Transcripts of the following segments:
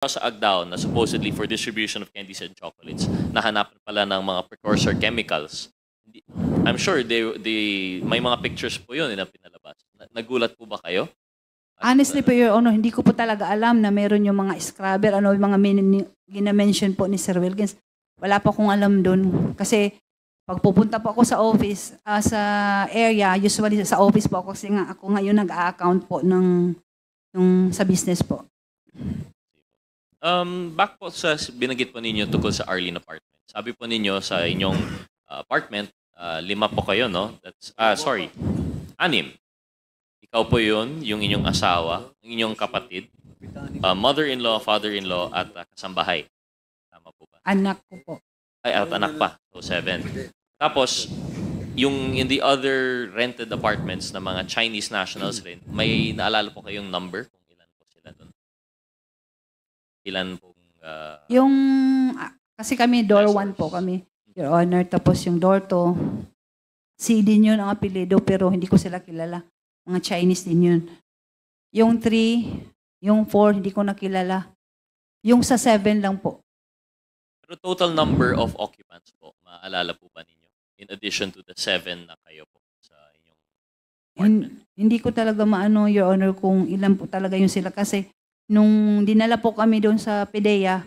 sa Agdao na supposedly for distribution of candies and chocolates, nahanapan pala ng mga precursor chemicals. I'm sure may mga pictures po yun na pinalabas. Nagulat po ba kayo? Honestly po, Your Honor, hindi ko po talaga alam na meron yung mga scrubber, yung mga gina-mention po ni Sir Wilkins. Wala po akong alam doon. Kasi pag pupunta po ako sa office, sa area, usually sa office po ako kasi nga ako ngayon nag-a-account po yung sa business po. Back po sa binanggit po ninyo tungkol sa Arlene apartment. Sabi po ninyo sa inyong apartment, 5 po kayo, no? That's, 6. Ikaw po yun, yung inyong asawa, yung inyong kapatid, mother-in-law, father-in-law, at kasambahay. Tama po ba? Anak ko po. Ay, at anak pa. So, 7. Tapos, yung in the other rented apartments na mga Chinese nationals rin, may naalala po kayong number kung ilan po sila doon? Ilan pong... Yung, kasi kami, door 1 po kami, Your Honor. Tapos yung door 2, si din yun ang apelido, pero hindi ko sila kilala. Mga Chinese din yun. Yung 3, yung 4, hindi ko nakilala. Yung sa 7 lang po. Pero total number of occupants po, maalala po ba ninyo? In addition to the 7 na kayo po sa inyong apartment. Hindi ko talaga maano, Your Honor, kung ilan po talaga yung sila. Kasi nung dinala po kami doon sa PDEA,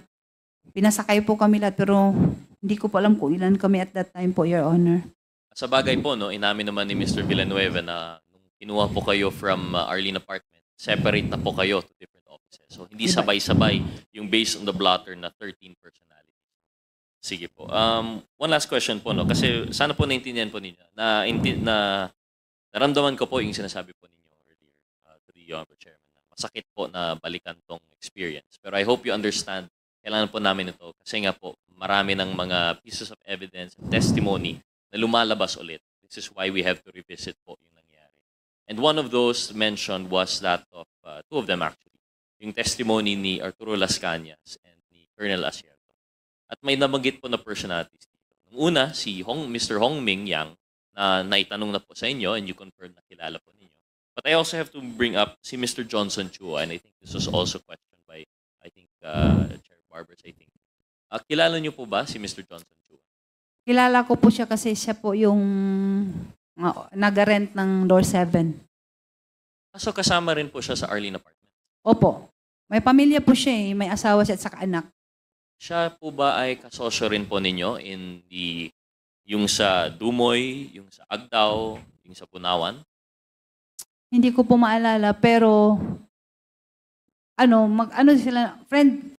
pinasakay po kami lahat, pero hindi ko po alam kung ilan kami at that time po, Your Honor. Sa bagay po, no, inamin naman ni Mr. Villanueva na nung kinuha po kayo from Arlene apartment, separate na po kayo to different offices. So hindi sabay-sabay yung based on the blotter na 13 personalities. Sige po. One last question po, no, kasi sana po naintindihan po ninyo na naramdaman ko po yung sinasabi po ninyo earlier to the Honorable Chairman. Masakit po na balikan tong experience. Pero I hope you understand, kailangan po namin ito kasi nga po marami ng mga pieces of evidence and testimony na lumalabas ulit. This is why we have to revisit po yung nangyari. And one of those mentioned was that of, 2 of them actually, yung testimony ni Arturo Las Cañas and ni Colonel Asier. At may nabanggit po na personalities dito. Nung una, si Mr. Hong Ming Yang na naitanong na po sa inyo and you confirmed na kilala po ninyo. But I also have to bring up si Mr. Johnson Chua, and I think this was also questioned by, I think, Chair Barbers, I think. Kilala niyo po ba si Mr. Johnson Chua? Kilala ko po siya kasi siya po yung nag-rent ng door 7. So kasama rin po siya sa Arlene apartment? Opo. May pamilya po siya may asawa siya at saka anak. Siya po ba ay kasosyo rin po ninyo in yung sa Dumoy, yung sa Agdao, yung sa Punawan? Hindi ko po maalala, pero sila,